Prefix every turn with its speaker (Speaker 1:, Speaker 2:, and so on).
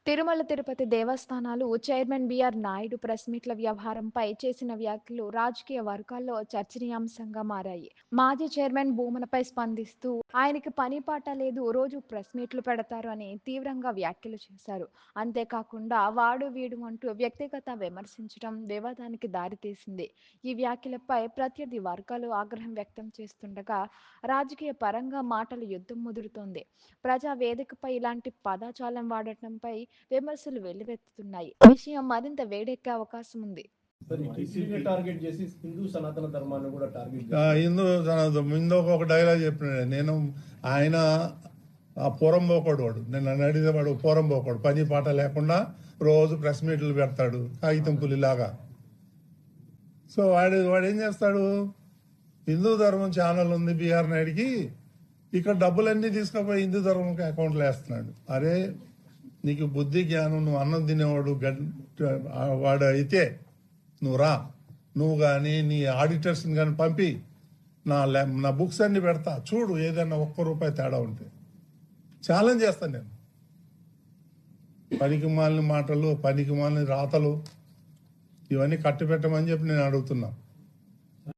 Speaker 1: తిరుమల తిరుపతి దేవస్థానాలు chairman BR Naidu press మీట్ల వ్యవహారంపై చేసిన వ్యాఖ్యలు రాజకీయ వర్గాల్లో చర్చనీయాంశంగా మారాయి. మాజీ చైర్మన్ భూమనపై స్పందిస్తూ ఆయనకి పని పాట లేదు, రోజు ప్రెస్ మీట్లు పెడతారు అని తీవ్రంగా వ్యాఖ్యలు చేశారు. అంతేకాకుండా వాడు వీడు అంటూ వ్యక్తిగత విమర్శించడం వివాదానికి దారితీసింది. ఈ వ్యాఖ్యలపై ప్రత్యర్థి వర్గాలు ఆగ్రహం వ్యక్తం చేస్తుండగా రాజకీయ పరంగా మాటల యుద్ధం ముదురుతోంది. ప్రజా వేదికపై ఇలాంటి పదజాలం వాడటంపై విమర్శలు వెల్లువెత్తుతున్నాయి. విషయం మరింత వేడెక్కే అవకాశం ఉంది.
Speaker 2: ముందు ఒక డైలాగ్ చెప్పినాడు. నేను ఆయన ఆ పూరం పోకూడదు వాడు. నన్ను అడిగితే వాడు పూరం పోకూడదు, పని పాట లేకుండా రోజు ప్రెస్ మీట్లు పెడతాడు కాగితం పులిలాగా. సో వాడు ఏం చేస్తాడు, హిందూ ధర్మం ఛానల్ ఉంది బిఆర్ నాయుడికి, ఇక్కడ డబ్బులన్నీ తీసుకుపోయి హిందూ ధర్మంకి అకౌంట్లో వేస్తున్నాడు. అరే నీకు బుద్ధి జ్ఞానం, నువ్వు అన్నం తినేవాడు వాడు అయితే నువ్వు రా, నువ్వు కానీ నీ ఆడిటర్స్ని కానీ పంపి నా బుక్స్ అన్ని పెడతా, చూడు ఏదైనా ₹1 తేడా ఉంటే ఛాలెంజ్ చేస్తాను నేను. పనికి మాలిన మాటలు, పనికి మాలిన రాతలు ఇవన్నీ కట్టిపెట్టమని చెప్పి నేను అడుగుతున్నా.